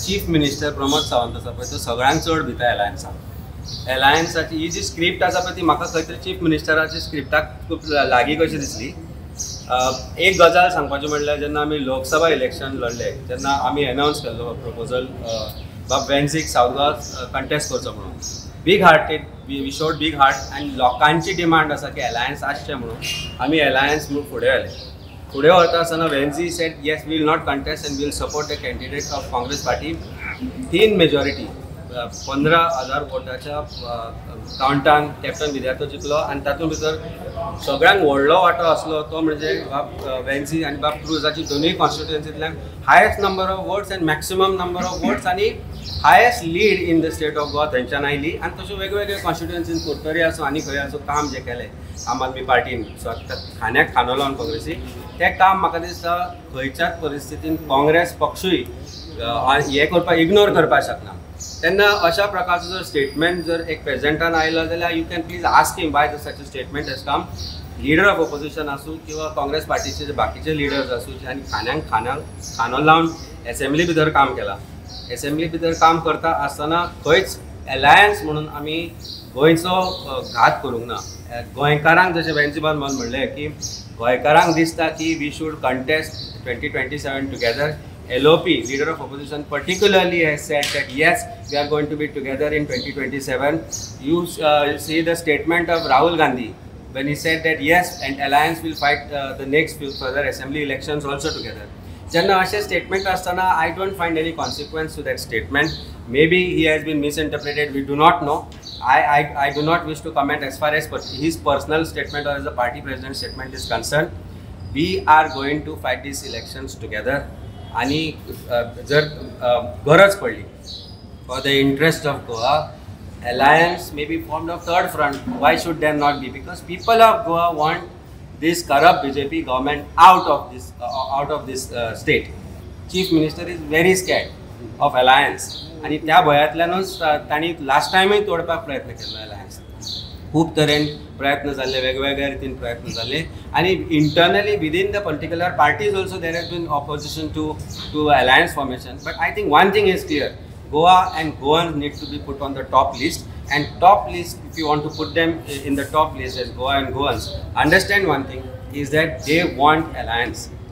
Chief minister Pramod Sawant आसा पळय तो सगळ्यांक चड भिता एलायन्साची ही जी स्क्रिप्ट आसा पळय ती म्हाका खंय तरी चीफ मिनिस्टराची स्क्रिप्टाक खूब लागीं कशी दिसली. एक गजाल सांगपाचें म्हणल्यार जेन्ना आमी लोकसभा इलेक्शन लढले तेन्ना आमी अनावन्स केल्लो प्रपोजल बाब वेन्सीक सावथ गोवा कंटेस्ट करचो म्हणून. बीग हार्टेड वी शोड बीग हार्ट आनी लोकांची डिमांड आसा की एलायन्स आसचें म्हणून आमी एलायन्स म्हणून फुडें व्हेलें. फुडें वता आसतना वेन्सी said yes we will not contest and we will support the candidate of Congress party. थीन मेजॉरिटी 15,000 वोटाच्या कावंटान कॅप्टन विद्यार्थी जिखलो आनी तातूंत भितर सगळ्यांक व्हडलो वांटो आसलो तो म्हणजे बाब वेन्सी आनी बाब क्रुजाची दोनूय कॉन्स्टिट्युएन्सींतल्यान highest number of votes and maximum number of votes आनी highest lead in the state of Goa थंयच्यान आयली. आनी तश्यो वेगवेगळ्या कॉन्स्टिट्युएन्सीन कुडतरी आसूं आनी खंय आसूं काम जें केलें आम आदमी पार्टीन खांद्याक खांदो लावन काँग्रेसी तें काम म्हाका दिसता खंयच्याच परिस्थितीन काँग्रेस पक्षूय हें करपाक इग्नोर करपाक शकना. तेन्ना अशा प्रकारचो जर स्टेटमेंट जर एक प्रेजेंटान आयलो जाल्यार you can please ask him Y such a statement has come. Leader of opposition आसूं किंवा काँग्रेस पार्टीचे जे बाकीचे लिडर्स आसूं आनी खांद्याक खांदो लावन एसेंब्ली भितर काम केलां. एसेंब्ली भितर काम करता आसतना खंयच एलायन्स म्हणून आमी गोंयचो घात करूंक ना. गोंयकारांक जशें वेन्सीबान म्हणलें की गोंयकारांक दिसता की we should contest 2027 together. LOP, leader of opposition, particularly has said that yes, we are going to be together in 2027. You see the statement of Rahul Gandhi when he said that yes, and alliance will fight the next few further assembly elections also together. Jenna ashe statement astana, I don't find any consequence to that statement. Maybe he has been misinterpreted. We do not know. I do not wish to comment as far as his personal statement or as the party president statement is concerned. We are going to fight these elections together. आणि जर गरज पडली for the interest of Goa alliance may be formed of third front. Why should there not be? Because people of Goa want this corrupt BJP government out of this state. Chief Minister is very scared of alliance आणि त्या भयातल्यानूच तांणी last टायमूय तोडपाक प्रयत्न केलो alliance. खूब तरेन प्रयत्न जाल्ले वेगवेगळ्या रितीन प्रयत्न जाल्ले आनी internally within the particular parties also there has been opposition to alliance formation. But I think one thing is clear, Goa and Goans need to be put on the top list, and top list, if you want to put them in the top list as Goa and Goans, understand one thing is that they want alliance.